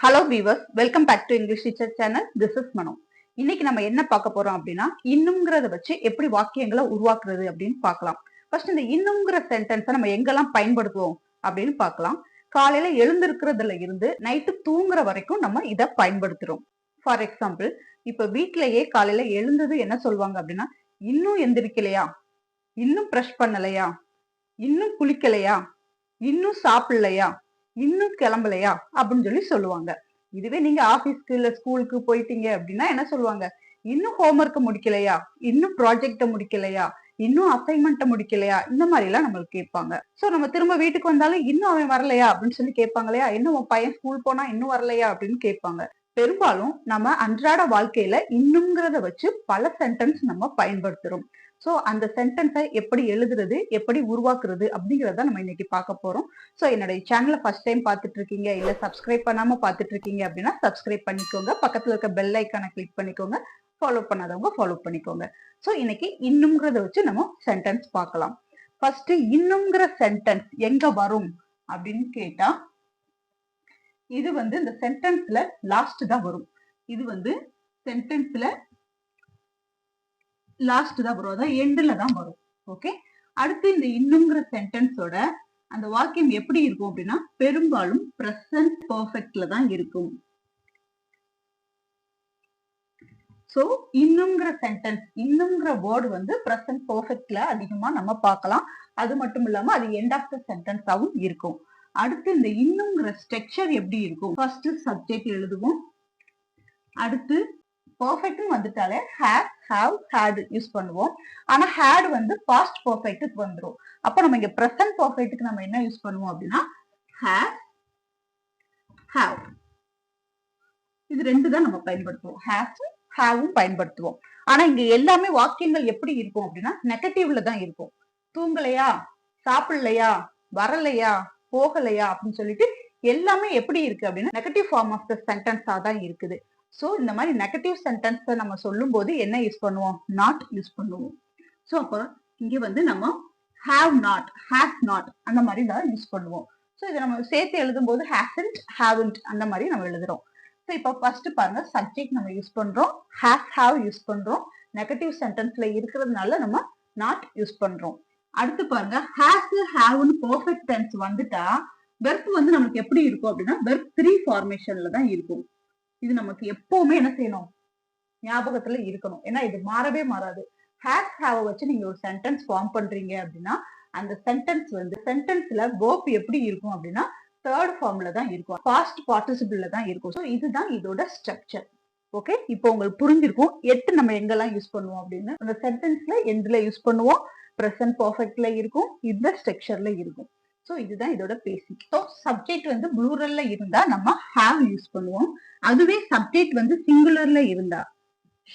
Hello viewers, welcome back to English teacher channel. This is Mano. இன்னைக்கு நம்ம என்ன பார்க்க போறோம் அப்படின்னா, இன்னும்ங்கிறத வச்சு எப்படி வாக்கியங்களை உருவாக்குறது அப்படின்னு பார்க்கலாம். ஃபர்ஸ்ட் இந்த இன்னும்ங்கிற சென்டென்ஸை நம்ம எங்கெல்லாம் பயன்படுத்துவோம் அப்படின்னு பார்க்கலாம். காலையில எழுந்திருக்கிறதுல இருந்து நைட்டு தூங்குற வரைக்கும் நம்ம இதை பயன்படுத்துறோம். ஃபார் எக்ஸாம்பிள், இப்ப வீட்லயே காலையில எழுந்தது என்ன சொல்லுவாங்க அப்படின்னா, இன்னும் எந்திரிக்கலையா, இன்னும் ப்ரஷ் பண்ணலையா, இன்னும் குளிக்கலையா, இன்னும் சாப்பிடலையா, இன்னும் கிளம்பலையா அப்படின்னு சொல்லி சொல்லுவாங்க. இதுவே நீங்க ஆபீஸ்க்கு இல்ல ஸ்கூலுக்கு போயிட்டீங்க அப்படின்னா என்ன சொல்லுவாங்க, இன்னும் ஹோம்ஒர்க் முடிக்கலையா, இன்னும் ப்ராஜெக்ட முடிக்கலையா, இன்னும் அசைன்மெண்ட்டை முடிக்கலையா, இந்த மாதிரி எல்லாம் நம்மளுக்கு கேட்பாங்க. சோ நம்ம திரும்ப வீட்டுக்கு வந்தாலும் இன்னும் அவன் வரலையா அப்படின்னு சொல்லி கேட்பாங்க இல்லையா, இன்னும் உன் பையன் ஸ்கூல் போனா இன்னும் வரலையா அப்படின்னு கேட்பாங்க. பெரும்பாலும் நம்ம அன்றாட வாழ்க்கையில இன்னும்ங்கிறத வச்சு பல சென்டென்ஸ் நம்ம பயன்படுத்துறோம். சோ அந்த சென்டென்ஸை எப்படி எழுதுறது, எப்படி உருவாக்குறது அப்படிங்கறத நம்ம இன்னைக்கு பார்க்க போறோம். சோ என்னுடைய சேனலை ஃபர்ஸ்ட் டைம் பார்த்துட்டு இருக்கீங்க, இல்ல சப்ஸ்கிரைப் பண்ணாம பார்த்துட்டு இருக்கீங்க அப்படின்னா சப்ஸ்கிரைப் பண்ணிக்கோங்க. பக்கத்துல இருக்க பெல் ஐக்கானை கிளிக் பண்ணிக்கோங்க. ஃபாலோ பண்ணாதவங்க ஃபாலோ பண்ணிக்கோங்க. சோ இன்னைக்கு இன்னும்ங்கிறத வச்சு நம்ம சென்டென்ஸ் பார்க்கலாம். ஃபர்ஸ்ட் இன்னும்ங்கிற சென்டென்ஸ் எங்க வரும் அப்படின்னு கேட்டா, இது வந்து இந்த சென்டென்ஸ்ல லாஸ்ட் தான் வரும். இது வந்து சென்டென்ஸ்ல லாஸ்ட் தான் வரும், அதாவது எண்ட்ல தான் வரும். ஓகே, அடுத்து இந்த இன்னும்ங்கிற சென்டென்ஸோட அந்த வாக்கியம் எப்படி இருக்கும் அப்படின்னா, பெரும்பாலும் பிரசன்ட் பெர்ஃபெக்ட்ல தான் இருக்கும். சோ இன்னும்ங்கிற சென்டென்ஸ், இன்னும்ங்கிற வேர்டு வந்து பிரசன்ட் பெர்ஃபெக்ட்ல அதிகமா நம்ம பார்க்கலாம். அது மட்டும் இல்லாம அது எண்ட் ஆஃப் த சென்டென்ஸாவும் இருக்கும். அடுத்து இந்த இன்னும்ங்கிற ஸ்ட்ரக்சர் எப்படி இருக்கும், ஃபர்ஸ்ட் சப்ஜெக்ட் எழுதுவோம். அடுத்து பெர்ஃபெக்ட் வந்துட்டாலே ஹேவ், ஹேவ், ஹேட் யூஸ் பண்ணுவோம். ஆனா ஹேட் வந்து பாஸ்ட் பெர்ஃபெக்ட்டுக்கு வந்துரும். அப்ப நம்ம இங்க பிரசன்ட் பெர்ஃபெக்ட்டுக்கு நம்ம என்ன யூஸ் பண்ணுவோம் அப்படின்னா, ஹேவ், ஹேவ். இது ரெண்டு தான் நம்ம பயன்படுத்துவோம். ஹேவ், ஹேவும் பயன்படுத்துவோம். ஆனா இங்க எல்லாமே வாக்கியங்கள் எப்படி இருக்கும் அப்படின்னா, நெகட்டிவ்ல தான் இருக்கும். தூங்கலையா, சாப்பிடலையா, வரலையா, போகலையா அப்படின்னு சொல்லிட்டு எல்லாமே எப்படி இருக்கு அப்படின்னா நெகட்டிவ் ஃபார்ம் ஆஃப் த சென்டென்ஸா தான் இருக்குது. சோ இந்த மாதிரி நெகட்டிவ் சென்டென்ஸ் நம்ம சொல்லும் போது என்ன யூஸ் பண்ணுவோம், நாட் யூஸ் பண்ணுவோம். சோ அப்ப இங்க வந்து நம்ம ஹேவ் நாட், ஹேஸ் நாட் அந்த மாதிரி தான் யூஸ் பண்ணுவோம். சோ இதை நம்ம சேர்த்து எழுதும் போது ஹேசன்ட், ஹேவன்ட் அந்த மாதிரி நம்ம எழுதுறோம். சோ இப்ப ஃபர்ஸ்ட் பாருங்க, சப்ஜெக்ட் நம்ம யூஸ் பண்றோம், ஹேஸ், ஹேவ் யூஸ் பண்றோம். நெகட்டிவ் சென்டென்ஸ்ல இருக்கிறதுனால நம்ம நாட் யூஸ் பண்றோம். அடுத்து பாருங்க, ஹேஸ், ஹேவ்னு பெர்ஃபெக்ட் டென்ஸ் வந்துட்டா வெர்ப் வந்து நமக்கு எப்படி இருக்கும் அப்படின்னா, வெர்ப் 3 ஃபார்மேஷன்ல தான் இருக்கும். இது நமக்கு எப்பவுமே என்ன செய்யணும், ஞாபகத்துல இருக்கணும். ஏன்னா இது மாறவே மாறாது. ஹேஸ், ஹேவ் வச்சு நீங்க ஒரு சென்டென்ஸ் ஃபார்ம் பண்றீங்க அப்படின்னா அந்த சென்டென்ஸ் வந்து சென்டென்ஸ்ல வேர்ப் எப்படி இருக்கும் அப்படின்னா தேர்ட் ஃபார்ம்ல தான் இருக்கும், பாஸ்ட் பார்ட்டிசிபிள்ல தான் இருக்கும். ஸோ இதுதான் இதோட ஸ்ட்ரக்சர். ஓகே, இப்போ உங்களுக்கு புரிஞ்சிருக்கும் எட்டு நம்ம எங்கெல்லாம் யூஸ் பண்ணுவோம் அப்படின்னு. அந்த சென்டென்ஸ்ல எண்ட்ல யூஸ் பண்ணுவோம், பிரசன்ட் பெர்ஃபெக்ட்ல இருக்கும், இந்த ஸ்ட்ரக்சர்ல இருக்கும். சோ இதுதான் இதோட பேசிக். ஸோ சப்ஜெக்ட் வந்து ப்ளூரல்ல இருந்தா நம்ம ஹேவ் யூஸ் பண்ணுவோம். அதுவே சப்ஜெக்ட் வந்து சிங்குலர்ல இருந்தா,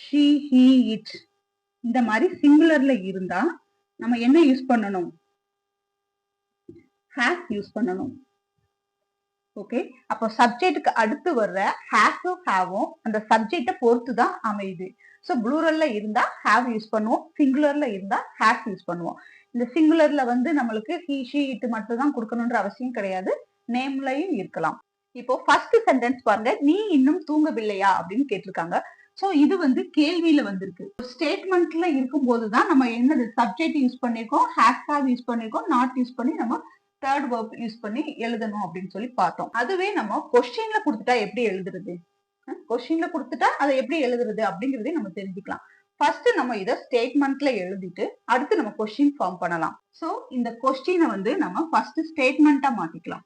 ஷீ, ஹீ, இட் இந்த மாதிரி சிங்குலர்ல இருந்தா நம்ம என்ன யூஸ் பண்ணணும், ஹேஸ் யூஸ் பண்ணணும். ஓகே, அப்போ சப்ஜெக்ட்டுக்கு அடுத்து வர்ற ஹேஸும் ஹேவும் அந்த சப்ஜெக்டை பொறுத்து தான் அமையுது. ஸோ ப்ளூரல்ல இருந்தா ஹேவ் யூஸ் பண்ணுவோம், சிங்குலர்ல இருந்தா ஹேஸ் யூஸ் பண்ணுவோம். இந்த சிங்குலர்ல வந்து நம்மளுக்கு ஹீ, ஷீ, இட் மட்டும் தான் கொடுக்கணும்ன்ற அவசியம் கிடையாது, நேம்லயும் இருக்கலாம். இப்போ ஃபர்ஸ்ட் சென்டென்ஸ் பாருங்க, நீ இன்னும் தூங்கவில்லையா அப்படின்னு கேட்டிருக்காங்க. சோ இது வந்து கேள்வியில வந்திருக்கு. ஸ்டேட்மெண்ட்ல இருக்கும் போதுதான் நம்ம என்னது சப்ஜெக்ட் யூஸ் பண்ணிருக்கோம், ஹேஸ், ஹேவ் யூஸ் பண்ணிருக்கோம், நாட் யூஸ் பண்ணி நம்ம தேர்ட் வேர்ப் யூஸ் பண்ணி எழுதணும் அப்படின்னு சொல்லி பார்த்தோம். அதுவே நம்ம கொஸ்டின்ல கொடுத்துட்டா எப்படி எழுதுறது, கொஸ்டின்ல கொடுத்துட்டா அதை எப்படி எழுதுறது அப்படிங்கறதே நம்ம தெரிஞ்சுக்கலாம். ஃபர்ஸ்ட் நம்ம இதை ஸ்டேட்மெண்ட்ல எழுதிட்டு அடுத்து நம்ம கொஸ்டின் ஃபார்ம் பண்ணலாம். சோ இந்த கொஸ்டினை வந்து நம்ம ஃபர்ஸ்ட் ஸ்டேட்மெண்டா மாத்திக்கலாம்.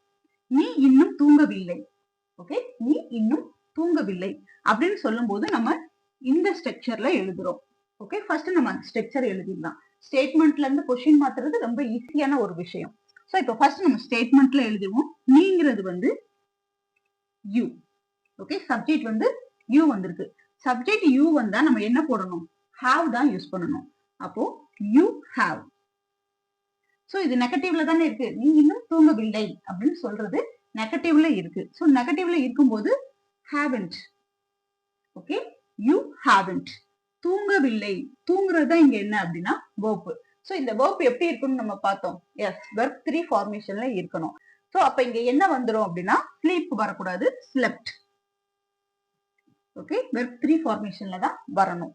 நீ இன்னும் தூங்கவில்லை. ஓகே, நீ இன்னும் தூங்கவில்லை அப்படின்னு சொல்லும் போது நம்ம இந்த ஸ்ட்ரக்சர்ல எழுதுறோம். ஓகே, ஃபர்ஸ்ட் நம்ம அந்த ஸ்ட்ரக்சர் எழுதிடலாம். ஸ்டேட்மெண்ட்ல இருந்து கொஸ்டின் மாத்துறது ரொம்ப ஈஸியான ஒரு விஷயம். சோ இப்போ ஃபர்ஸ்ட் நம்ம ஸ்டேட்மெண்ட்ல எழுதுவோம். நீங்கிறது வந்து யூ. ஓகே, சப்ஜெக்ட் வந்து யூ வந்திருக்கு. சப்ஜெக்ட் யூ வந்தா நம்ம என்ன போடணும், ஹேவ் தான் யூஸ் பண்ணணும். அப்போ யூ ஹேவ். சோ இது நெகட்டிவ்ல தானே இருக்கு, நீ இன்னும் தூங்கவில்லை அப்படின்னு சொல்றது நெகட்டிவ்ல இருக்கு. சோ நெகட்டிவ்ல இருக்கும்போது ஹேவன்ட். Okay, you haven't. தூங்கவில்லை, தூங்குறது தான் இங்க என்ன அப்படின்னா வேர்ப். சோ இந்த வேர்ப் எப்படி இருக்குன்னு நம்ம பார்த்தோம். எஸ், வெர்ப் 3 ஃபார்மேஷன்ல இருக்கணும். சோ அப்ப இங்க என்ன வந்துரும் அப்படின்னா ஸ்லீப் வரக்கூடாது, ஸ்லெப்ட். ஓகே, வெர்ப் 3 ஃபார்மேஷன்ல தான் வரணும்.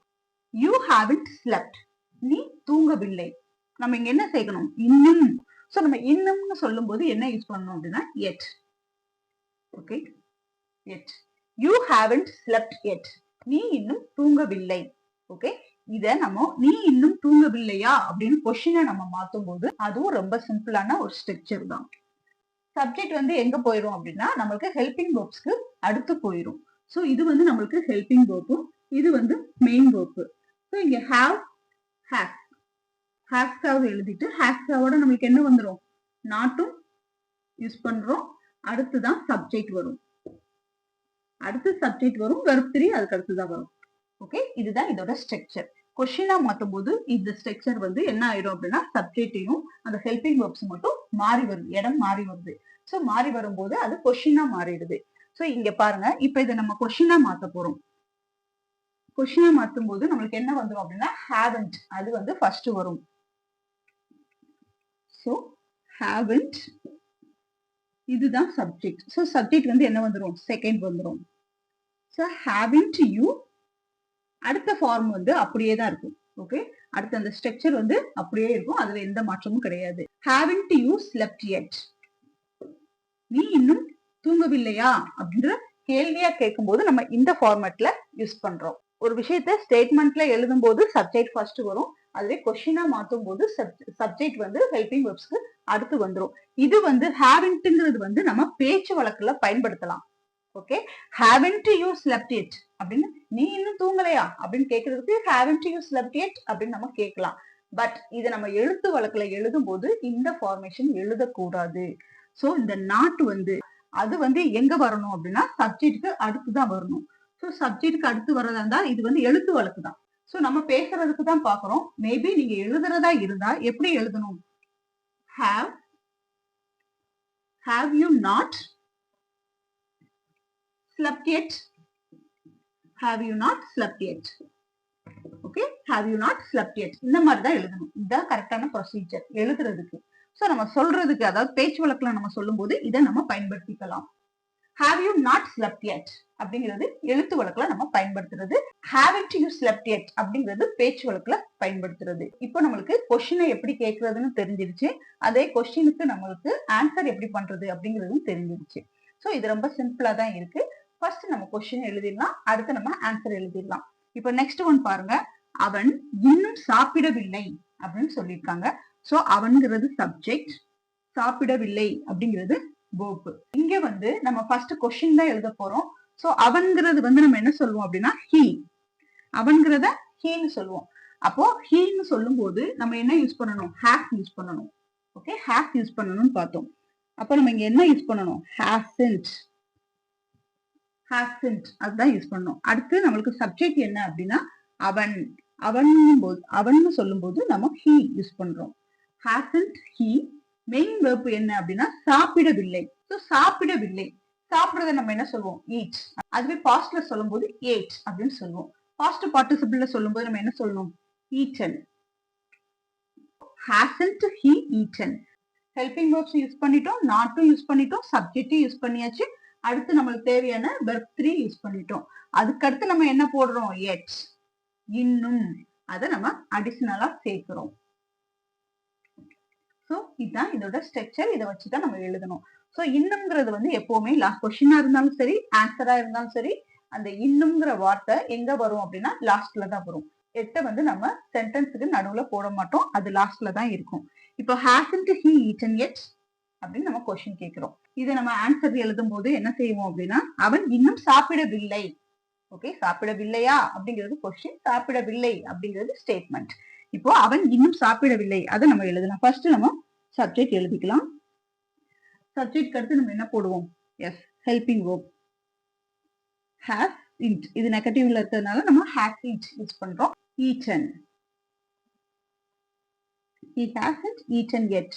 யூ ஹேவன்ட் ஸ்லெப்ட், நீ தூங்கவில்லை. நம்ம இங்க என்ன சேர்க்கணும்? இன்னும். சோ நம்ம இன்னும்னு சொல்லும்போது என்ன யூஸ் பண்ணணும் அப்படின்னா yet. Okay, yet. You haven't slept yet, நீ இன்னும் தூங்கவில்லை. ஓகே, இத நம்ம நீ இன்னும் தூங்கவில்லையா அப்படின்னு கொஸ்டினை நம்ம மாத்தும் போது அதுவும் ரொம்ப சிம்பிளான ஒரு ஸ்ட்ரக்சர் தான். சப்ஜெக்ட் வந்து எங்க போயிடும் அப்படின்னா நம்மளுக்கு ஹெல்பிங் வெர்ப்ஸ்க்கு அடுத்து போயிடும். சோ இது வந்து நம்மளுக்கு ஹெல்பிங் வெர்பும் இது வந்து மெயின் வெர்ப். சோ இங்க ஹேவ் ஹேஸ், ஹேஸ்காவது எழுதிட்டு ஹேஸ்காவோட நம்மளுக்கு என்ன வந்துடும்? நாட்டும் யூஸ் பண்றோம். அடுத்துதான் சப்ஜெக்ட் வரும். அடுத்து சப்ஜெக்ட் வரும், வெர்ப் 3 அதுக்கு அடுத்துதான் வரும். ஓகே, இதுதான் இதோட ஸ்ட்ரக்சர். கொஸ்டினா மாத்தும் போது இந்த ஸ்ட்ரக்சர் வந்து என்ன ஆயிடும் அப்படின்னா சப்ஜெக்டையும் அந்த ஹெல்பிங் வெர்ப்ஸ் மட்டும் மாறி வருது, இடம் மாறி வருது. சோ மாறி வரும்போது அது கொஸ்டினா மாறிடுது. சோ இங்க பாருங்க, இப்ப இதை நம்ம கொஸ்டினா மாத்த போறோம். கொஸ்டினா மாத்தும் போது நம்மளுக்கு என்ன வந்துடும் அப்படின்னா haven't, அது வந்து ஃபர்ஸ்ட் வரும். சோ haven't, இதுதான் சப்ஜெக்ட். சோ சப்ஜெக்ட் வந்து என்ன வந்துடும்? செகண்ட் வந்துடும். சோ haven't you, அடுத்த ஃபார்ம் வந்து அப்படியே தான் இருக்கும். ஓகே, அடுத்த அந்த ஸ்ட்ரக்சர் வந்து அப்படியே இருக்கும், அதுல எந்த மாற்றமும் கிடையாது. haven't you slept yet, நீ இன்னும் தூங்கவில்லையா அப்படின்ற கேள்வியா கேட்கும் போது நம்ம இந்த ஃபார்மேட்ல யூஸ் பண்றோம். ஒரு விஷயத்த ஸ்டேட்மெண்ட்ல எழுதும் போது சப்ஜெக்ட் ஃபர்ஸ்ட் வரும், அதுவே கொஸ்டினா மாத்தும் போது சப்ஜெக்ட் வந்து ஹெல்பிங் வெர்ப்ஸ்க்கு அடுத்து வந்துடும். இது வந்து haven'tங்கிறது வந்து நம்ம பேச்சு வழக்குல பயன்படுத்தலாம். Okay, haven't you slept yet அப்படின்னு நீ இன்னும் தூங்கலையா அப்படின்னு கேட்கறதுக்கு haven't you slept yet அப்படின்னு நம்ம கேட்கலாம். பட் இதை நம்ம எழுத்து வழக்குல எழுதும் போது இந்த ஃபார்மேஷன் எழுதக்கூடாது. சோ இந்த நாட் வந்து அது வந்து எங்க வரணும் அப்படின்னா சப்ஜெக்ட்க்கு அடுத்துதான் வரணும். சோ சப்ஜெக்ட்க்கு அடுத்து வரதா இருந்தா இது வந்து எழுத்து வழக்கு தான். சோ நம்ம பேசுறதுக்கு தான் பாக்குறோம். மேபி நீங்க எழுதுறதா இருந்தா எப்படி எழுதணும்? have you not slept yet, have you not slept yet. Okay, have you not slept yet, இந்த மாதிரி தான் எழுதணும். இதுதான் கரெக்டான ப்ரொசீஜர் எழுதுறதுக்கு. சோ நம்ம சொல்றதுக்கு, அதாவது பேச்சு வழக்குல நம்ம சொல்லும் போது இதை நம்ம பயன்படுத்திக்கலாம். have you not slept yet அப்படிங்கிறது எழுத்து வழக்குல நம்ம பயன்படுத்துறது. haven't you slept yet அப்படிங்கிறது பேச்சு வழக்குல பயன்படுத்துறது. இப்போ நம்மளுக்கு கொஸ்டினை எப்படி கேட்கறதுன்னு தெரிஞ்சிருச்சு, அதே கொஸ்டினுக்கு நம்மளுக்கு ஆன்சர் எப்படி பண்றது அப்படிங்கிறதும் தெரிஞ்சிருச்சு. சோ இது ரொம்ப சிம்பிளா தான் இருக்கு. ஃபர்ஸ்ட் நம்ம கொஸ்டின் எழுதிடலாம், அடுத்து நம்ம ஆன்சர் எழுதிடலாம். இப்போ நெக்ஸ்ட் ஒன் பாருங்க, அவன் இன்னும் சாப்பிடவில்லை அப்படின்னு சொல்லியிருக்காங்க. சோ அவன்கிறது சப்ஜெக்ட், சாப்பிடவில்லை அப்படிங்கிறது verb. இங்க வந்து நம்ம ஃபர்ஸ்ட் கொஸ்டின் தான் எழுத போறோம். சோ அவன்கிறது வந்து நம்ம என்ன சொல்லுவோம் அப்படின்னா he, அவன்கிறத heன்னு சொல்லுவோம். அப்போ heன்னு சொல்லும் போது நம்ம என்ன யூஸ் பண்ணணும்? has யூஸ் பண்ணணும். ஓகே, has யூஸ் பண்ணணும்னு பார்த்தோம். அப்போ நம்ம இங்க என்ன யூஸ் பண்ணணும்? hasn't, hasn't அதுதான் யூஸ் பண்ணணும். அடுத்து நம்மளுக்கு சப்ஜெக்ட் என்ன அப்படின்னா அவன், அவன்னு சொல்லும் போது நம்ம he யூஸ் பண்றோம். hasn't he. மெயின் வெர்ப் என்ன அப்படின்னா சாப்பிடவில்லை. சோ சாப்பிடவில்லை, சாப்பிடுறத நம்ம என்ன சொல்லுவோம்? eat. அதுவே பாஸ்ட்ல சொல்லும் போது ate அப்படின்னு சொல்லுவோம். பாஸ்ட் பார்ட்டிசிபிள்ல சொல்லும் போது நம்ம என்ன சொல்லணும்? eaten. hasn't he eaten. Helping verbs use பண்ணிட்டோம், நாட்டும் யூஸ் பண்ணிட்டோம், சப்ஜெக்டும் யூஸ் பண்ணியாச்சு. அடுத்து நம்மளுக்கு தேவையான வெர்ப் 3 யூஸ் பண்ணிட்டோம். அதுக்கடுத்து நம்ம என்ன போடுறோம்? yet, இன்னும், அதை நம்ம அடிஷனலா சேர்க்கிறோம். சோ இதுதான் இதோட ஸ்ட்ரக்சர். இதை வச்சுதான் நம்ம எழுதணும். சோ இன்னும்ங்கிறது வந்து எப்பவுமே கொஸ்டினா இருந்தாலும் சரி, ஆன்சரா இருந்தாலும் சரி, அந்த இன்னும்ங்கிற வார்த்தை எங்க வரும் அப்படின்னா லாஸ்ட்ல தான் வரும். வந்து நம்ம சென்டென்ஸுக்கு நடுவுல போட மாட்டோம், அது லாஸ்ட்ல தான் இருக்கும். இப்போ hasn't he eaten yet அப்படின்னு நம்ம கொஸ்டின் கேட்கிறோம். இதை நம்ம ஆன்சர் எழுதும் போது என்ன செய்வோம் அப்படின்னா அவன் இன்னும் சாப்பிடவில்லை. ஓகே, சாப்பிடவில்லையா அப்படிங்கிறது கொஸ்டின், சாப்பிடவில்லை அப்படிங்கிறது ஸ்டேட்மெண்ட். இப்போ அவன் இன்னும் சாப்பிடவில்லை, அதை நம்ம எழுதலாம். ஃபர்ஸ்ட் நம்ம சப்ஜெக்ட் எழுதிக்கலாம். சப்ஜெக்ட் அடுத்து நம்ம என்ன போடுவோம்? Yes, helping verb has int. இது நெகட்டிவ்ல இருக்கிறதுனால நம்ம has int யூஸ் பண்றோம். eaten, he hasn't eaten yet.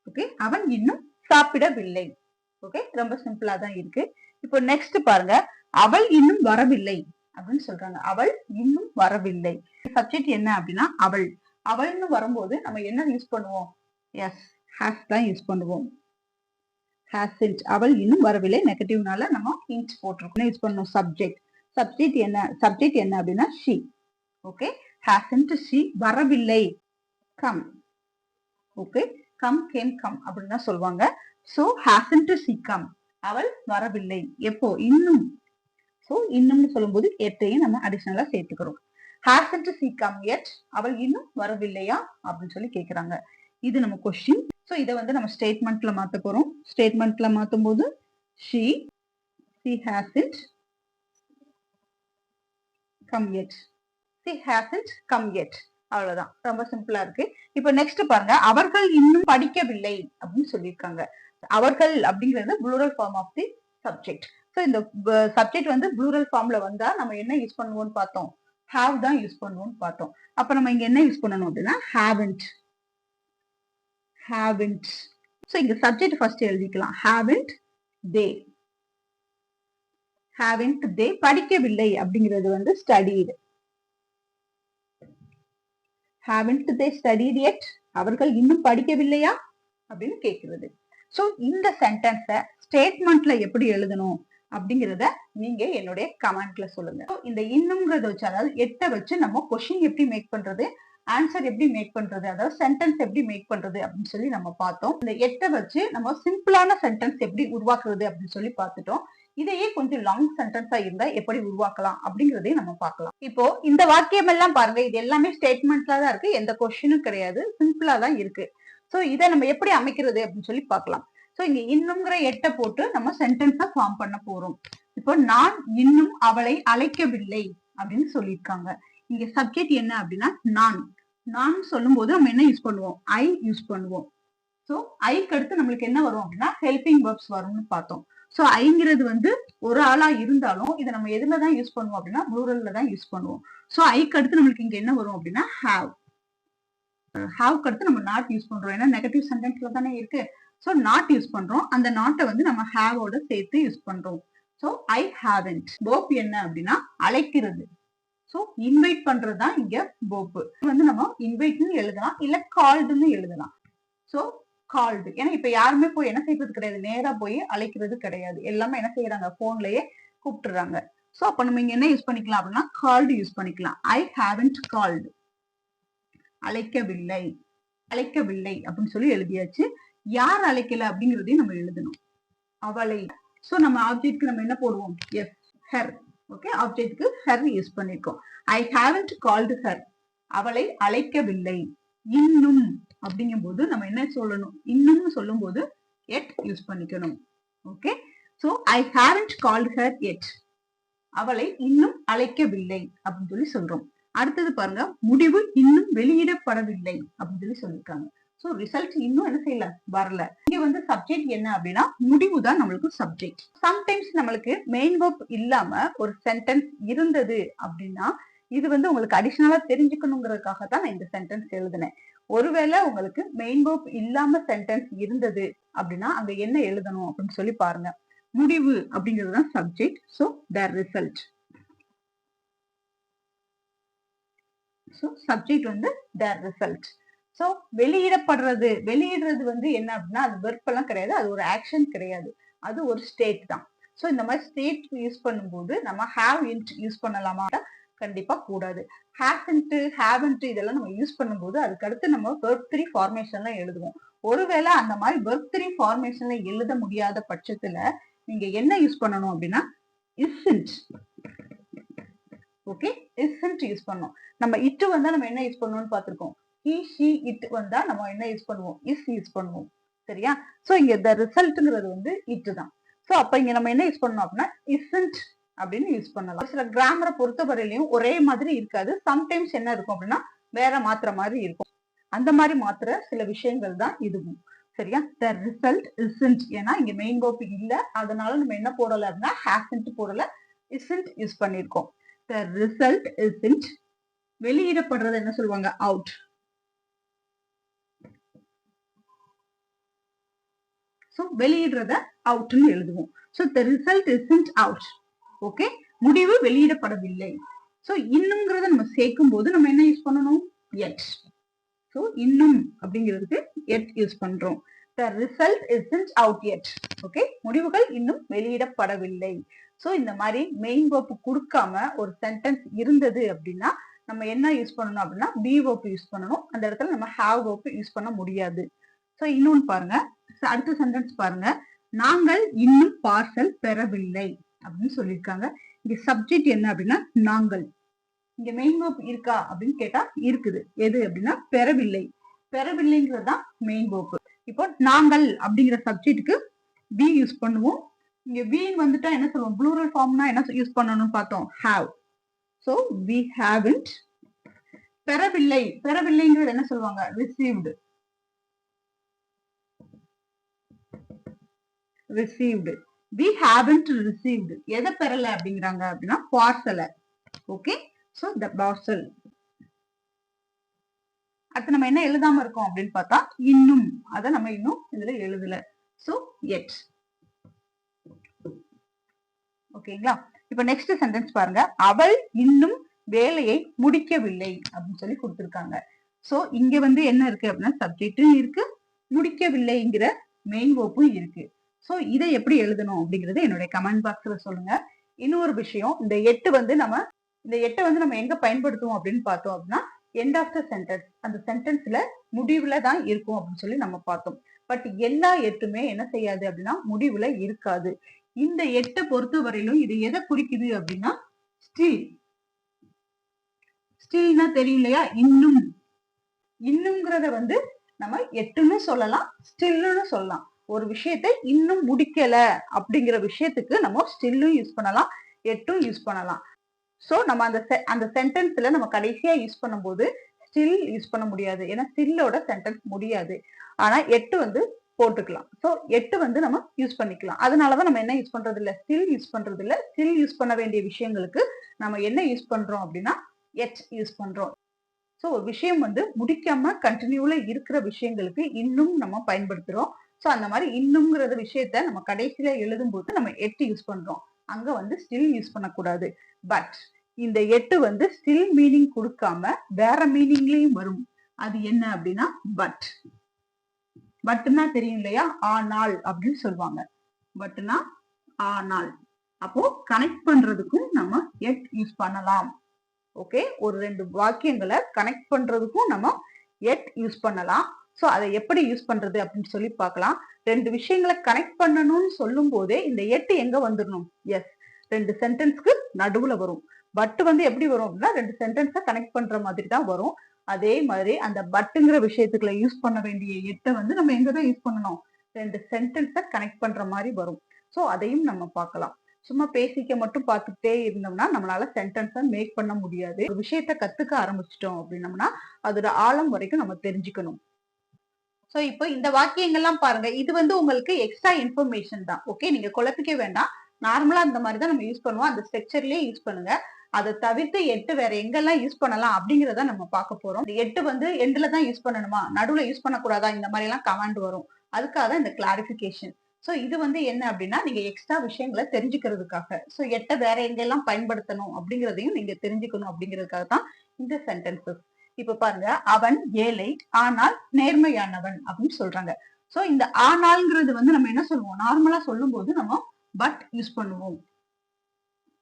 Okay, அவன் இன்னும் சாப்பிடவில்லை. ஓகே, ரொம்ப சிம்பிளா தான் இருக்கு. இப்போ நெக்ஸ்ட் பாருங்க, அவள் இன்னும் வரவில்லை அப்படின்னு சொல்றாங்க. அவள் இன்னும் வரவில்லை. சப்ஜெக்ட் என்ன அப்படின்னா அவள். அவள்னு வரும்போது நம்ம என்ன யூஸ் பண்ணுவோம்? எஸ், has தான் யூஸ் பண்ணுவோம். hasn't, அவள் இன்னும் வரவில்லை, நெகட்டிவ்னால நம்ம int போட்டிருக்கோம். யூஸ் பண்ணணும் சப்ஜெக்ட். சப்ஜெக்ட் என்ன அப்படின்னா she. ஓகே, hasn't she வரவில்லை, come. Okay, come came come அப்படின்னு தான் சொல்லுவாங்க. சோ hasn't she come, அவள் வரவில்லை. எப்போ? இன்னும். சோ இன்னும்னு சொல்லும்போது எட்டையும் நம்ம அடிஷனலா சேர்த்துக்கிறோம். hasn't she come yet, அவள் இன்னும் வரவில்லையா அப்படின்னு சொல்லி கேக்குறாங்க. இது நம்ம கொஸ்டின். சோ இத வந்து நம்ம ஸ்டேட்மெண்ட்ல மாத்த போறோம். ஸ்டேட்மெண்ட்ல மாத்தும் போது she hasn't come yet, she hasn't come yet. அவ்வளவுதான், ரொம்ப சிம்பிளா இருக்கு. இப்போ நெக்ஸ்ட் பாருங்க, அவர்கள் இன்னும் படிக்கவில்லை அப்படின்னு சொல்லியிருக்காங்க. அவர்கள் அப்படிங்கிறது plural form of the subject. So இந்த சப்ஜெக்ட் வந்து ப்ளூரல் ஃபார்ம்ல வந்தா நம்ம என்ன யூஸ் பண்ணுவோம்னு பார்த்தோம், ஹாவ் தான் யூஸ் பண்ணுவோம்னு பார்த்தோம். அப்ப நம்ம இங்க என்ன யூஸ் பண்ணணும் அப்படின்னா haven't. ஸோ இங்க சப்ஜெக்ட் ஃபர்ஸ்ட் எழுதிக்கலாம். haven't they படிக்கவில்லை அப்படிங்கிறது வந்து studied. haven't they studied yet, அவர்கள் இன்னும் படிக்கவில்லையா அப்படின்னு கேக்குறது. சோ இந்த சென்டென்ஸ ஸ்டேட்மெண்ட்ல எப்படி எழுதணும் அப்படிங்கறத நீங்க என்னுடைய கமெண்ட்ல சொல்லுங்க. இந்த இன்னும்ங்கறத வச்சு, அதாவது 8 வச்சு நம்ம கொஸ்டின் எப்படி மேக் பண்றது, ஆன்சர் எப்படி மேக் பண்றது, அதாவது சென்டென்ஸ் எப்படி மேக் பண்றது அப்படின்னு சொல்லி நம்ம பார்த்தோம். இந்த 8 வச்சு நம்ம சிம்பிளான சென்டென்ஸ் எப்படி உருவாக்குறது அப்படின்னு சொல்லி பார்த்துட்டோம். இதையே கொஞ்சம் லாங் சென்டென்ஸா இருந்தா எப்படி உருவாக்கலாம் அப்படிங்கறதையும் நம்ம பார்க்கலாம். இப்போ இந்த வாக்கியம் எல்லாம் பாருங்க, இது எல்லாமே ஸ்டேட்மெண்ட்ல தான் இருக்கு, எந்த கொஸ்டினும் கிடையாது, சிம்பிளா தான் இருக்கு. சோ இதை நம்ம எப்படி அமைக்கிறது அப்படின்னு சொல்லி பார்க்கலாம். சோ இங்க இன்னும்ங்கிற 8 போட்டு நம்ம சென்டென்ஸா ஃபார்ம் பண்ண போறோம். இப்போ நான் இன்னும் அவளை அழைக்கவில்லை அப்படின்னு சொல்லியிருக்காங்க. இங்க சப்ஜெக்ட் என்ன அப்படின்னா நான் சொல்லும் போது நம்ம என்ன யூஸ் பண்ணுவோம், ஐ யூஸ் பண்ணுவோம். சோ ஐக்கு அடுத்து நம்மளுக்கு என்ன வரும் அப்படின்னா ஹெல்பிங் வெர்ப்ஸ் வரும்னு பார்த்தோம். சோ ஐங்கிறது வந்து ஒரு ஆளா இருந்தாலும் இதை நம்ம எதுல தான் யூஸ் பண்ணுவோம் அப்படின்னா ப்ளூரல்ல தான் யூஸ் பண்ணுவோம். சோ ஐக்கு அடுத்து நம்மளுக்கு இங்க என்ன வரும் அப்படின்னா ஹாவ்க்கு அடுத்து நம்ம நாட் யூஸ் பண்றோம், ஏன்னா நெகட்டிவ் சென்டென்ஸ்ல தானே இருக்கு. சோ நாட் யூஸ் பண்றோம், அந்த நாட்டை வந்து நம்ம ஹாவோட சேர்த்து யூஸ் பண்றோம். So I haven't. போப் என்ன அப்படின்னா அழைக்கிறது. சோ இன்வைட் பண்றதுதான் இங்க போப். வந்து நம்ம இன்வைட்னு எழுதலாம், இல்ல கால்டுன்னு எழுதலாம். சோ கால்டு, ஏன்னா இப்ப யாருமே போய் என்ன செய்யறது கிடையாது, நேரா போய் அழைக்கிறது கிடையாது, எல்லாமே என்ன செய்யறாங்க, போன்லயே கூப்பிட்டுறாங்க. சோ அப்ப நம்ம இங்க என்ன யூஸ் பண்ணிக்கலாம் அப்படின்னா கால்டு யூஸ் பண்ணிக்கலாம். ஐ ஹாவன்ட் கால்டு, அழைக்கவில்லை அப்படின்னு சொல்லி எழுதியாச்சு. யார் அழைக்கல அப்படிங்கறதையும் நம்ம எழுதணும், அவளை. சோ நம்ம ஆப்ஜெக்ட்க்கு நம்ம என்ன போடுவோம், எஸ், ஹர். ஓகே, ஆப்ஜெக்ட்க்கு ஹர் யூஸ் பண்ணிருக்கோம். ஐ ஹாவன்ட் கால்டு ஹர், அவளை அழைக்கவில்லை. இன்னும் அப்படிங்கும் போது நம்ம என்ன சொல்லணும், இன்னும் சொல்லும் போது எட் யூஸ் பண்ணிக்கணும். Okay, so I haven't called her yet, அவளை இன்னும் அழைக்கவில்லை அப்படின்னு சொல்லி சொல்றோம். அடுத்தது பாருங்க, முடிவு இன்னும் வெளியிடப்படவில்லை அப்படின்னு சொல்லி சொல்லிருக்காங்க. சோ ரிசல்ட் இன்னும் என்ன செய்யல, வரல. இங்க வந்து சப்ஜெக்ட் என்ன அப்படின்னா முடிவு தான் நம்மளுக்கு சப்ஜெக்ட். சம்டைம்ஸ் நம்மளுக்கு மெயின் வெர்ப் இல்லாம ஒரு சென்டென்ஸ் இருந்தது அப்படின்னா இது வந்து உங்களுக்கு அடிஷனலா தெரிஞ்சுக்கணுங்கிறதுக்காக தான் நான் இந்த சென்டென்ஸ் எழுதினேன். ஒருவேளை உங்களுக்கு மெயின் வெர்ப் இல்லாம சென்டென்ஸ் இருந்தது அப்படின்னா அங்க என்ன எழுதணும் அப்படின்னு சொல்லி பாருங்க. முடிவு அப்படிங்கிறது தான் subject. So their result. So subject வந்து their result. சோ வெளியிடுறது வந்து என்ன அப்படின்னா அது வெர்ப் எல்லாம் கிடையாது, அது ஒரு ஆக்ஷன் கிடையாது, அது ஒரு ஸ்டேட் தான். சோ இந்த மாதிரி ஸ்டேட் யூஸ் பண்ணும்போது நம்ம ஹாவ் இன்ட் யூஸ் பண்ணலாமா, கண்டிப்பா கூடாது. ஹேசன்ட், ஹேவன்ட் இதெல்லாம் நம்ம யூஸ் பண்ணும்போது அதுக்கு அடுத்து நம்ம வெர்ப் 3 ஃபார்மேஷன்ல எழுதுவோம். ஒருவேளை அந்த மாதிரி வெர்ப் 3 ஃபார்மேஷன்ல எழுத முடியாத பட்சத்துல நீங்க என்ன யூஸ் பண்ணணும் அப்படின்னா isn't. ஓகே, isn't யூஸ் பண்ணணும். நம்ம இட் வந்தா நம்ம என்ன யூஸ் பண்ணணும்னு பார்த்திருக்கோம், he she it வந்தா நம்ம என்ன யூஸ் பண்ணுவோம், is யூஸ் பண்ணுவோம். சரியா? சோ இங்க the resultங்கிறது வந்து it தான். சோ அப்ப இங்க நம்ம என்ன யூஸ் பண்ணணும் அப்படின்னா isn't அப்படின்னு யூஸ் பண்ணலாம். சில கிராமரை பொறுத்தவரையிலையும் ஒரே மாதிரி இருக்காது, சம்டைம்ஸ் என்ன இருக்கும் அப்படின்னா வேற மாத்திர மாதிரி இருக்கும். அந்த மாதிரி மாத்திர சில விஷயங்கள் தான் இதுவும். சரியா? the result isn't, ஏன்னா இங்க மெயின் வெர்ப் இல்ல, அதனால நம்ம என்ன போடல அப்படின்னா hasn't போடல, isn't யூஸ் பண்ணிருக்கோம். the result isn't. வெளியிடப்படுறது என்ன சொல்லுவாங்க, out. சோ வெளியிடுறத அவுட்னு எழுதுவோம். So the result isn't out. Okay, முடிவு வெளியிடப்படவில்லை. சோ இன்னும்ங்கறத நம்ம சேர்க்கும் போது நம்ம என்ன யூஸ் பண்ணணும், yet. சோ இன்னும் அப்படிங்கிறதுக்கு yet யூஸ் பண்றோம். the result isn't out yet. Okay, முடிவுகள் இன்னும் வெளியிடப்படவில்லை. சோ இந்த மாதிரி மெயின் verb கொடுக்காம ஒரு சென்டென்ஸ் இருந்தது அப்படின்னா நம்ம என்ன யூஸ் பண்ணணும் அப்படின்னா be verb யூஸ் பண்ணணும். அந்த இடத்துல நம்ம have verb யூஸ் பண்ண முடியாது. சோ இன்னொன்னு பாருங்க, அடுத்த சென்டென்ஸ் பாருங்க, நாங்கள் இன்னும் பார்சல் பெறவில்லை அப்படின்னு சொல்லியிருக்காங்க. இங்க சப்ஜெக்ட் என்ன அப்படின்னா நாங்கள். இங்க மெயின் verb இருக்கா அப்படின்னு கேட்டா இருக்குது. எது அப்படின்னா பெறவில்லை. பெறவில்லைங்கிறது தான் மெயின் verb. இப்போ நாங்கள் அப்படிங்கிற சப்ஜெக்ட்டுக்கு be யூஸ் பண்ணுவோம். இங்க we வந்துட்டா என்ன சொல்லுவோம், ப்ளூரல் ஃபார்ம்னா என்ன யூஸ் பண்ணணும்னு பார்த்தோம், have. So we haven't. பெறவில்லை, பெறவில்லைங்கிறது என்ன சொல்லுவாங்க, received. received. We haven't received. எதை பெறல அப்படிங்கிறாங்க அப்படின்னா பார்சல. Okay, so the parcel. அடுத்து நம்ம என்ன எழுதாம இருக்கோம் அப்படின்னு பார்த்தா இன்னும், அத நம்ம இன்னும் இதுல எழுதல. So yet. ஓகேங்களா? இப்ப நெக்ஸ்ட் சென்டென்ஸ் பாருங்க, அவள் இன்னும் வேலையை முடிக்கவில்லை அப்படின்னு சொல்லி கொடுத்திருக்காங்க. சோ இங்க வந்து என்ன இருக்கு அப்படின்னா சப்ஜெக்டும் இருக்கு, முடிக்கவில்லைங்கிற மெயின் வேர்பும் இருக்கு. சோ இதை எப்படி எழுதணும் அப்படிங்கறது என்னுடைய கமெண்ட் பாக்ஸ்ல சொல்லுங்க. இன்னொரு விஷயம், இந்த 8 வந்து நம்ம எங்க பயன்படுத்துவோம் அப்படின்னு பார்த்தோம் அப்படின்னா எண்ட் ஆஃப் த சென்டென்ஸ். அந்த சென்டென்ஸ்ல முடிவுல தான் இருக்கும் அப்படின்னு சொல்லி நம்ம பார்த்தோம். பட் எல்லா 8மே என்ன செய்யாது அப்படின்னா முடிவுல இருக்காது. இந்த 8 பொறுத்த வரையிலும் இது எதை குறிக்குது அப்படின்னா ஸ்டில். ஸ்டில்னா தெரியும் இல்லையா, இன்னும். இன்னும்ங்கிறத வந்து நம்ம 8ன்னு சொல்லலாம், ஸ்டில்னு சொல்லலாம். ஒரு விஷயத்தை இன்னும் முடிக்கல அப்படிங்கிற விஷயத்துக்கு நம்ம ஸ்டில்லும் யூஸ் பண்ணலாம், 8ம் யூஸ் பண்ணலாம். சோ நம்ம அந்த சென்டென்ஸ்ல நம்ம கடைசியா யூஸ் பண்ணும்போது ஸ்டில் யூஸ் பண்ண முடியாது, ஏன்னா ஸ்டில்லோட சென்டென்ஸ் முடியாது. ஆனா 8 வந்து போட்டுக்கலாம். சோ 8 வந்து நம்ம யூஸ் பண்ணிக்கலாம். அதனாலதான் நம்ம என்ன யூஸ் பண்றது இல்ல, ஸ்டில் யூஸ் பண்றது இல்ல. ஸ்டில் யூஸ் பண்ண வேண்டிய விஷயங்களுக்கு நம்ம என்ன யூஸ் பண்றோம் அப்படின்னா எட் யூஸ் பண்றோம். சோ ஒரு விஷயம் வந்து முடிக்காம கண்டினியூல இருக்கிற விஷயங்களுக்கு இன்னும் நம்ம பயன்படுத்துறோம். சோ அந்த மாதிரி இன்னும்ங்கிறது விஷயத்த நம்ம கடைசியில எழுதும் போது நம்ம எட் யூஸ் பண்றோம். அங்க வந்து ஸ்டில் யூஸ் பண்ணக்கூடாது. பட் இந்த 8 வந்து ஸ்டில் மீனிங் கொடுக்காம வேற மீனிங்லயும் வரும். அது என்ன அப்படின்னா பட். பட்னா தெரியும் இல்லையா, ஆனால் அப்படின்னு சொல்லுவாங்க. பட்னா ஆனால். அப்போ கனெக்ட் பண்றதுக்கும் நம்ம எட் யூஸ் பண்ணலாம். ஓகே, ஒரு 2 வாக்கியங்களை கனெக்ட் பண்றதுக்கும் நம்ம எட் யூஸ் பண்ணலாம். சோ அதை எப்படி யூஸ் பண்றது அப்படின்னு சொல்லி பார்க்கலாம். 2 விஷயங்களை கனெக்ட் பண்ணணும்னு சொல்லும் போதே இந்த எட் எங்க வந்துடணும், எஸ் 2 சென்டென்ஸ்க்கு நடுவுல வரும். பட் வந்து எப்படி வரும் அப்படின்னா 2 சென்டென்ஸை கனெக்ட் பண்ற மாதிரி தான் வரும். அதே மாதிரி அந்த பட்டுங்கிற விஷயத்துக்குள்ள யூஸ் பண்ண வேண்டிய எட்டை வந்து நம்ம எங்கதான் யூஸ் பண்ணணும், 2 சென்டென்ஸை கனெக்ட் பண்ற மாதிரி வரும். சோ அதையும் நம்ம பார்க்கலாம். சும்மா பேசிக்க மட்டும் பார்த்துட்டே இருந்தோம்னா நம்மளால சென்டென்ஸை மேக் பண்ண முடியாது. ஒரு விஷயத்த கத்துக்க ஆரம்பிச்சிட்டோம் அப்படின்னம்னா அதோட ஆழம் வரைக்கும் நம்ம தெரிஞ்சுக்கணும். சோ இப்போ இந்த வாக்கியங்கள்லாம் பாருங்க, இது வந்து உங்களுக்கு எக்ஸ்ட்ரா இன்ஃபர்மேஷன் தான். ஓகே, நீங்க குழப்பிக்க வேண்டாம். நார்மலா அந்த மாதிரி தான் நம்ம யூஸ் பண்ணுவோம். அந்த ஸ்ட்ரக்சர்லயே யூஸ் பண்ணுங்க. அதை தவிர்த்து 8 வேற எங்கெல்லாம் யூஸ் பண்ணலாம் அப்படிங்கறத நம்ம பார்க்க போறோம். 8 வந்து எண்ட்ல தான் யூஸ் பண்ணணுமா, நடுவுல யூஸ் பண்ணக்கூடாதா, இந்த மாதிரி எல்லாம் கமெண்ட் வரும். அதுக்காக தான் இந்த கிளாரிபிகேஷன். சோ இது வந்து என்ன அப்படின்னா நீங்க எக்ஸ்ட்ரா விஷயங்களை தெரிஞ்சுக்கிறதுக்காக. சோ 8 வேற எங்கெல்லாம் பயன்படுத்தணும் அப்படிங்கறதையும் நீங்க தெரிஞ்சுக்கணும் அப்படிங்கிறதுக்காக தான் இந்த சென்டென்சஸ். இப்ப பாருங்க, அவன் ஏழை ஆனால் நேர்மையானவன் அப்படின்னு சொல்றாங்க. சோ இந்த ஆனால்ங்கிறது வந்து நம்ம என்ன சொல்லுவோம், நார்மலா சொல்லும் போது நம்ம பட் யூஸ் பண்ணுவோம்.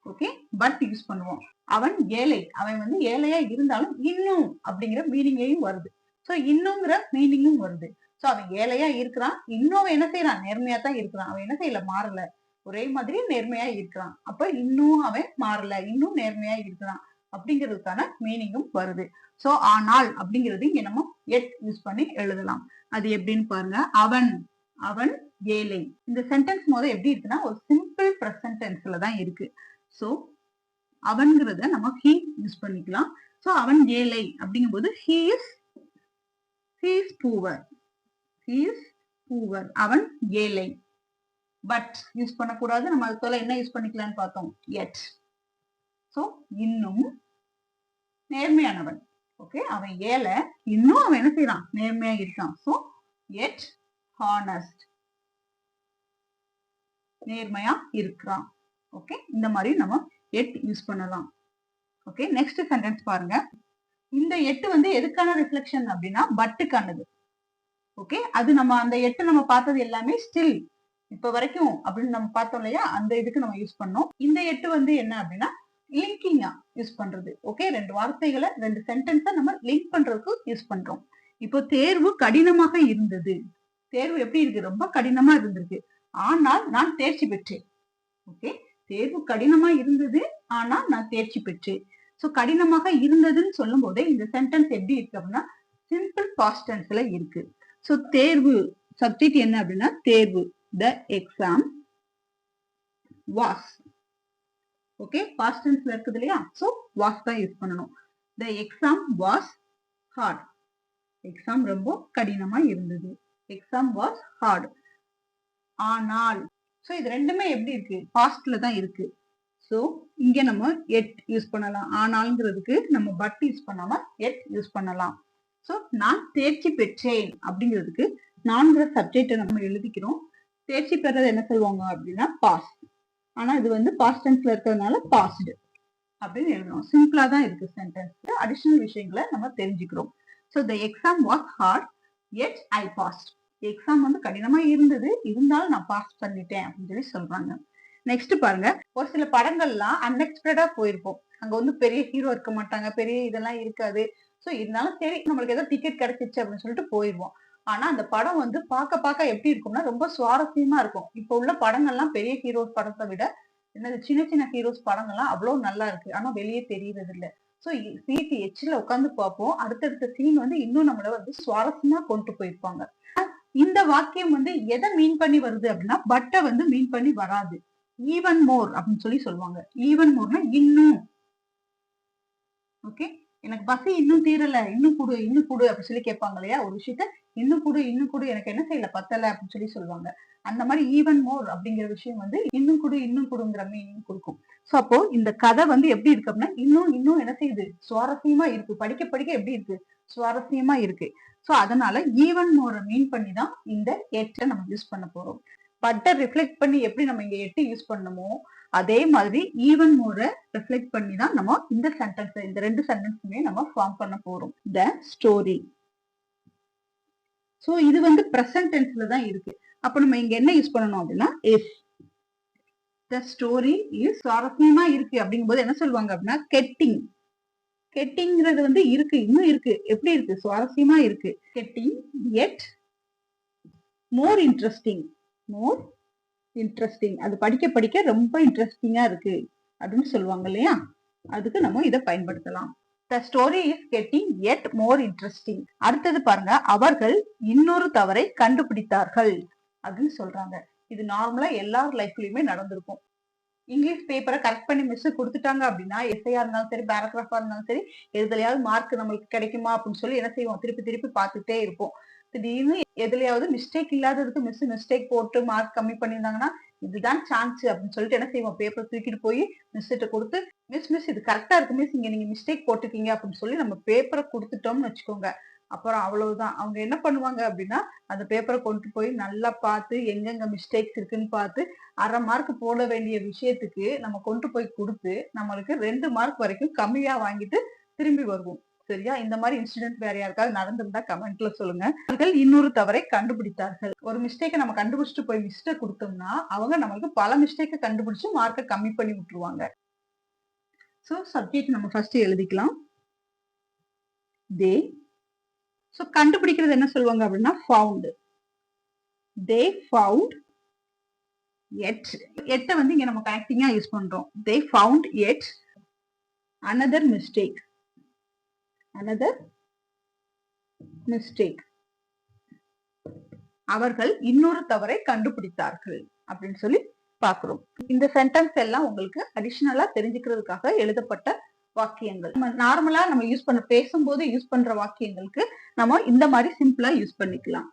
ஓகே, பட் யூஸ் பண்ணுவோம். அவன் ஏழை, அவன் வந்து ஏழையா இருந்தாலும் இன்னும் அப்படிங்கிற மீனிங்கையும் வருது. சோ இன்னுங்கிற மீனிங்கும் வருது. சோ அவன் ஏழையா இருக்கிறான், இன்னும் அவன் என்ன செய்யறான், நேர்மையா தான் இருக்கிறான். அவன் என்ன செய்யல, மாறல, ஒரே மாதிரி நேர்மையா இருக்கிறான். அப்ப இன்னும் அவன் மாறல, இன்னும் நேர்மையா இருக்கிறான் அப்படிங்கிறதுக்கான மீனிங்கும் வருது. சோ ஆனால் அப்படிங்கிறது இங்க நம்ம எட் யூஸ் பண்ணி எழுதலாம். அது எப்படின்னு பாருங்க, அவன் ஏழை. இந்த சென்டென்ஸ் முதல்ல எப்படி இருக்குன்னா ஒரு சிம்பிள் பிரசன்ட் டென்ஸ்ல தான் இருக்கு. சோ அவன்கிறத நம்ம he யூஸ் பண்ணிக்கலாம். சோ அவன் ஏழை அப்படிங்கும் போது he is poor. அவன் ஏழை. பட் யூஸ் பண்ணக்கூடாது. நம்ம அதுக்குள்ள என்ன யூஸ் பண்ணிக்கலாம்னு பார்த்தோம், yet. சோ இன்னும் நேர்மையானவன். ஓகே, அவன் ஏழை, இன்னும் அவன் என்ன செய்யறான், நேர்மையா இருக்கான். சோ yet honest, நேர்மையா இருக்கிறான். ஓகே, இந்த மாதிரி நம்ம எட் யூஸ் பண்ணலாம். ஓகே, நெக்ஸ்ட் சென்டென்ஸ் பாருங்க. இந்த 8 வந்து எதுக்கான ரிஃப்ளெக்ஷன் அப்படின்னா பட்டுக்கானது. ஓகே, அது நம்ம அந்த 8 நம்ம பார்த்தது எல்லாமே ஸ்டில் இப்ப வரைக்கும் அப்படின்னு நம்ம பார்த்தோம் இல்லையா, அந்த இதுக்கு நம்ம யூஸ் பண்ணோம். இந்த 8 வந்து என்ன அப்படின்னா லிங்கிங்கா யூஸ் பண்றது. ஓகே, 2 வார்த்தைகளை 2 சென்டென்ஸா நம்ம லிங்க் பண்றதுக்கு யூஸ் பண்றோம். இப்போ தேர்வு கடினமாக இருந்தது. தேர்வு எப்படி இருக்கு? ரொம்ப கடினமா இருந்திருக்கு. ஆனால் நான் தேர்ச்சி பெற்றேன். ஓகே, தேர்வு கடினமா இருந்தது, ஆனா நான் தேர்ச்சி பெற்றேன். சோ கடினமாக இருந்ததுன்னு சொல்லும் போதே இந்த சென்டென்ஸ் எப்படி இருக்கு அப்படின்னா சிம்பிள் பாஸ்ட் டென்ஸ்ல இருக்கு. சோ தேர்வு சப்ஜெக்ட் என்ன அப்படின்னா தேர்வு. The exam was. Okay, past டென்ஸ்ல இருக்குது இல்லையா, சோ was தான் யூஸ் பண்ணணும். The exam was hard. Exam ரொம்ப கடினமா இருந்தது. Exam was hard. ஆனால் சோ இது ரெண்டுமே எப்படி இருக்கு? பாஸ்ட்ல தான் இருக்கு. சோ இங்க நம்ம எட் யூஸ் பண்ணலாம். ஆனால்ங்கிறதுக்கு நம்ம பட் யூஸ் பண்ணாம எட் யூஸ் பண்ணலாம். சோ நான் தேர்ச்சி பெற்றேன் அப்படிங்கிறதுக்கு நான்கிற சப்ஜெக்டை நம்ம எழுதிக்கிறோம். தேர்ச்சி பெறது என்ன சொல்லுவாங்க அப்படின்னா பாஸ். ஆனா இது வந்து பாஸ்ட் டென்ஸ்ல இருக்கிறதுனால பாஸ்டு அப்படின்னு எழுதணும். சிம்பிளா தான் இருக்கு சென்டென்ஸ். அடிஷனல் விஷயங்களை நம்ம தெரிஞ்சுக்கிறோம். So the exam was hard yet I passed. Exam வந்து கடினமா இருந்தது, இருந்தாலும் நான் பாஸ் பண்ணிட்டேன் அப்படின்னு சொல்லி சொல்றாங்க. நெக்ஸ்ட் பாருங்க, ஒரு சில படங்கள்லாம் அன்எக்ஸ்பெக்டடா போயிருப்போம். அங்க வந்து பெரிய ஹீரோ இருக்க மாட்டாங்க, பெரிய இதெல்லாம் இருக்காது. சோ இருந்தாலும் சரி நம்மளுக்கு ஏதோ டிக்கெட் கிடைச்சிச்சு அப்படின்னு சொல்லிட்டு போயிருவோம். ஆனா அந்த படம் வந்து பார்க்க எப்படி இருக்கும்னா ரொம்ப சுவாரஸ்யமா இருக்கும். இப்ப உள்ள படங்கள்லாம் பெரிய ஹீரோஸ் படத்தை விட என்னது சின்ன சின்ன ஹீரோஸ் படங்கள்லாம் அவ்வளவு நல்லா இருக்கு. ஆனா வெளியே தெரியறது இல்ல. சோ சீட்டு எச்சில உட்காந்து பார்ப்போம். அடுத்தடுத்த சீன் வந்து இன்னும் நம்மள வந்து சுவாரஸ்யமா கொண்டு போயிருப்பாங்க. இந்த வாக்கியம் வந்து எதை மீன் பண்ணி வருது அப்படின்னா பட்டை வந்து மீன் பண்ணி வராது. ஈவன் மோர் அப்படின்னு சொல்லி சொல்லுவாங்க. ஈவன் மோர்னா இன்னும். ஓகே, எனக்கு பசி இன்னும் தீரல, இன்னும் குடு அப்படின்னு சொல்லி கேட்பாங்க இல்லையா, ஒரு விஷயத்த இன்னும் குடு எனக்கு என்ன செய்யல பத்தல அப்படின்னு சொல்லி சொல்லுவாங்க. அந்த மாதிரி ஈவன் மோர் அப்படிங்கிற விஷயம் வந்து இன்னும் குடுங்கிற மீனிங் கொடுக்கும். சோ அப்போ இந்த கதை வந்து எப்படி இருக்கு அப்படின்னா இன்னும் என்ன செய்யுது? சுவாரஸ்யமா இருக்கு. படிக்க எப்படி இருக்கு? சுவாரஸ்யமா இருக்கு. சோ அதனால ஈவன் மோரை மீன் பண்ணி தான் இந்த எட்டை நம்ம யூஸ் பண்ண போறோம். பட்டை ரிஃப்ளெக்ட் பண்ணி எப்படி நம்ம இங்க எட்டு யூஸ் பண்ணணுமோ அதே மாதிரி ஈவன் மோரை ரிஃப்ளெக்ட் பண்ணி தான் நம்ம இந்த சென்டென்ஸ் இந்த 2 சென்டென்ஸுமே நம்ம ஃபார்ம் பண்ண போறோம். The story. சோ இது வந்து பிரசன்ட் டென்ஸ்ல தான் இருக்கு. அப்ப நம்ம இங்க என்ன யூஸ் பண்ணணும் அப்படின்னா இஸ். த ஸ்டோரி இஸ் சுவாரஸ்யமா இருக்கு அப்படிங்கும்போது என்ன சொல்லுவாங்க அப்படின்னா கெட்டிங். கெட்டிங்கிறது வந்து இருக்கு, இன்னும் இருக்கு. எப்படி இருக்கு? சுவாரஸ்யமா இருக்கு. கெட்டிங் எட் மோர் இன்ட்ரெஸ்டிங். மோர் இன்ட்ரெஸ்டிங். அது படிக்க ரொம்ப இன்ட்ரெஸ்டிங்கா இருக்கு அப்படின்னு சொல்லுவாங்க இல்லையா, அதுக்கு நம்ம இதை பயன்படுத்தலாம். The story is getting yet more interesting. அடுத்தது பாருங்க, அவர்கள் இன்னொரு தவறை கண்டுபிடித்தார்கள் அப்படின்னு சொல்றாங்க. இது நார்மலா எல்லார் லைஃப்லயுமே நடந்திருக்கும். இங்கிலீஷ் பேப்பரை கரெக்ட் பண்ணி மிஸ் கொடுத்துட்டாங்க அப்படின்னா எஸ்ஐயா இருந்தாலும் சரி பேராகிராஃபா இருந்தாலும் சரி எதுலையாவது மார்க் நம்மளுக்கு கிடைக்குமா அப்படின்னு சொல்லி என்ன செய்வோம்? திருப்பி பார்த்துட்டே இருப்போம். திடீர்னு எதுலையாவது மிஸ்டேக் இல்லாததுக்கு மிஸ்டேக் போட்டு மார்க் கம்மி பண்ணியிருந்தாங்கன்னா இதுதான் சான்ஸ் அப்படின்னு சொல்லிட்டு என்ன செய்வோம்? பேப்பர் தூக்கிட்டு போய் மிஸ் கிட்ட கொடுத்து மிஸ் இது கரெக்டா இருக்கு மிஸ், இங்க நீங்க மிஸ்டேக் போட்டுக்கீங்க அப்படின்னு சொல்லி நம்ம பேப்பரை கொடுத்துட்டோம்னு வச்சுக்கோங்க. அப்புறம் அவ்வளவுதான். அவங்க என்ன பண்ணுவாங்க அப்படின்னா அந்த பேப்பரை கொண்டு போய் நல்லா பார்த்து எங்கெங்க மிஸ்டேக்ஸ் இருக்குன்னு பார்த்து அரை மார்க் போட வேண்டிய விஷயத்துக்கு நம்ம கொண்டு போய் கொடுத்து நம்மளுக்கு 2 மார்க் வரைக்கும் கம்மியா வாங்கிட்டு திரும்பி வருவோம். சரியா? இந்த மாதிரி இன்சிடென்ட் வேற யாருக்காவது நடந்திருந்தா கமெண்ட்ல சொல்லுங்க. அவர்கள் இன்னொரு தவறை கண்டுபிடித்தார்கள். ஒரு மிஸ்டேக்கை நம்ம கண்டுபிடிச்சிட்டு போய் மிஸ்ட கொடுத்தோம்னா அவங்க நம்மளுக்கு பல மிஸ்டேக்கை கண்டுபிடிச்சு மார்க்கை கம்மி பண்ணி விட்டுருவாங்க. சோ சப்ஜெக்ட் நம்ம ஃபர்ஸ்ட் எழுதிக்கலாம். தே. சோ கண்டுபிடிக்கிறது என்ன சொல்லுவாங்க அப்படின்னா ஃபவுண்ட். தே ஃபவுண்ட் எட். எட்டை வந்து இங்க நம்ம கனெக்டிங்கா யூஸ் பண்றோம். They found yet another mistake. Another mistake. அவர்கள் இன்னொரு தவறை கண்டுபிடித்தார்கள் அப்படின்னு சொல்லி பாக்குறோம். இந்த சென்டென்ஸ் எல்லாம் உங்களுக்கு அடிஷனலா தெரிஞ்சுக்கிறதுக்காக எழுதப்பட்ட வாக்கியங்கள். நம்ம நார்மலா நம்ம யூஸ் பண்ண பேசும்போது யூஸ் பண்ற வாக்கியங்களுக்கு நம்ம இந்த மாதிரி சிம்பிளா யூஸ் பண்ணிக்கலாம்.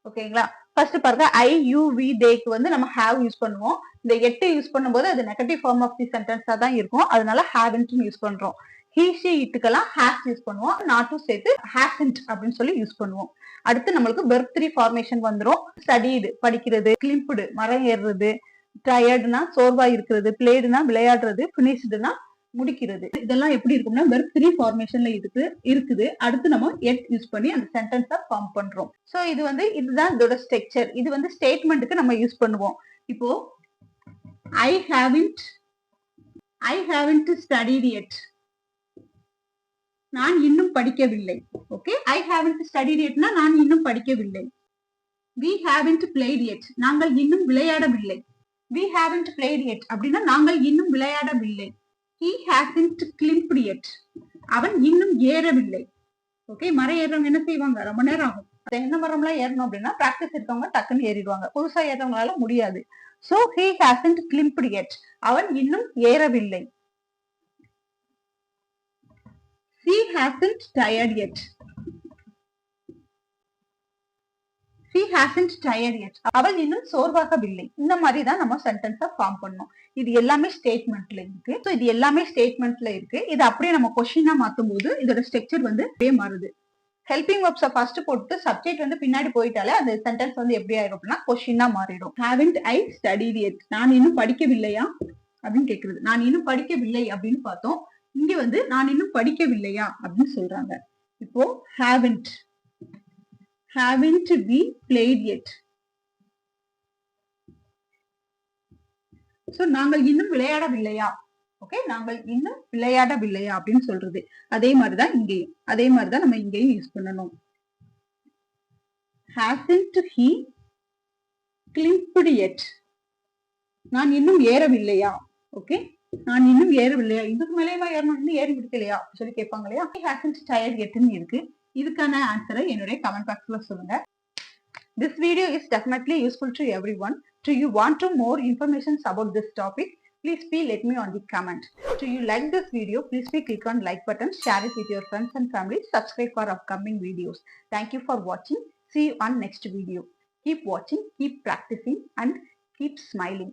ஓகேங்களா? ஃபர்ஸ்ட் பாருங்க, ஐ யூ வி தேக்கு வந்து நம்ம ஹேவ் யூஸ் பண்ணுவோம். இந்த எட்டு யூஸ் பண்ணும்போது அது நெகட்டிவ் ஃபார்ம் ஆஃப் தி சென்டென்ஸா தான் இருக்கும். அதனால ஹேவன்ட் யூஸ் பண்றோம். ஹி ஷி இட்டுக்கெல்லாம் ஹேஸ் யூஸ் பண்ணுவோம். நாட் டு சேர்த்து ஹேசன்ட் அப்படின்னு சொல்லி யூஸ் பண்ணுவோம். அடுத்து நம்மளுக்கு வெர்ப் 3 ஃபார்மேஷன் வந்துரும். ஸ்டடீடு படிக்கிறது, கிளிம்புடு மரம் ஏறுறது, டயர்டுனா சோர்வா இருக்கிறது, பிளேடுனா விளையாடுறது, பினிஷ்டுனா முடிக்கிறது. இதெல்லாம் எப்படி இருக்கும்னா வெர்ப் 3 ஃபார்மேஷன்ல இருக்குது. அடுத்து நம்ம எட் யூஸ் பண்ணி அந்த சென்டென்ஸை ஃபார்ம் பண்றோம். சோ இதுதான் இதோட ஸ்ட்ரக்சர். இது வந்து ஸ்டேட்மெண்ட்டுக்கு நம்ம யூஸ் பண்ணுவோம். இப்போ I haven't studied yet. நான் இன்னும் படிக்கவில்லை. ஓகே, I haven't studied yetனா நான் இன்னும் படிக்கவில்லை. We haven't played yet. நாங்கள் இன்னும் விளையாடவில்லை. We haven't played yet அப்படின்னா நாங்கள் இன்னும் விளையாடவில்லை. He hasn't climbed yet. அவன் இன்னும் ஏறவில்லை. ஓகே, மரம் ஏறவங்க என்ன செய்வாங்க? ரொம்ப நேரம் ஆகும். என்ன மரம்லாம் ஏறணும் அப்படின்னா பிராக்டிஸ் இருக்கவங்க டக்குன்னு ஏறிடுவாங்க. புதுசா ஏறவங்களால முடியாது. So he hasn't climbed yet. அவன் இன்னும் ஏறவில்லை. She hasn't tired yet. She hasn't tired yet. அவள் இன்னும் சோர்வாகவில்லை. இந்த மாதிரி தான் நம்ம சென்டென்ஸை ஃபார்ம் பண்ணோம். இது எல்லாமே ஸ்டேட்மெண்ட்ல இருக்கு. ஸோ இது எல்லாமே ஸ்டேட்மெண்ட்ல இருக்கு. இது அப்படியே நம்ம கொஸ்டினா மாத்தும் போது இதோட ஸ்ட்ரக்சர் வந்து அப்படியே மாறுது. ஹெல்பிங் வெர்ப்ஸை ஃபர்ஸ்ட் போட்டு சப்ஜெக்ட் வந்து பின்னாடி போயிட்டாலே அந்த சென்டென்ஸ் வந்து எப்படி ஆயிடும் அப்படின்னா கொஸ்டினா மாறிடும். Haven't I studied yet? நான் இன்னும் படிக்கவில்லையா அப்படின்னு கேக்குறது. நான் இன்னும் படிக்கவில்லை அப்படின்னு பார்த்தோம். இங்க வந்து நான் இன்னும் படிக்கவில்லையா அப்படின்னு சொல்றாங்க. இப்போ haven't we played yet? So நாங்கள் இன்னும் விளையாடவில்லையா? ஓகே, நாங்கள் இன்னும் விளையாடவில்லையா அப்படின்னு சொல்றது. அதே மாதிரிதான் இங்கேயும் அதே மாதிரிதான் நம்ம இங்கேயும் யூஸ் பண்ணணும். Hasn't he climbed yet? நான் இன்னும் ஏறவில்லையா? ஓகே, நான் இன்னும் ஏறவில்லையா? இதுக்கு மேலேயுமா ஏறணும்? இன்னும் ஏறி முடிக்கலையா சொல்லி கேட்பாங்க இல்லையா? He hasn't tired yetன்னு இருக்கு. இதுக்கான ஆன்சரை என்னுடைய கமெண்ட் பாக்ஸ்ல சொல்லுங்க. This video is definitely useful to everyone. Do you want to more information about this topic? Please let me on the comment. Do you like this video? Please click on like button, share it with your friends and family, subscribe for upcoming videos. Thank you for watching. See you on next video. Keep watching, keep practicing and keep smiling.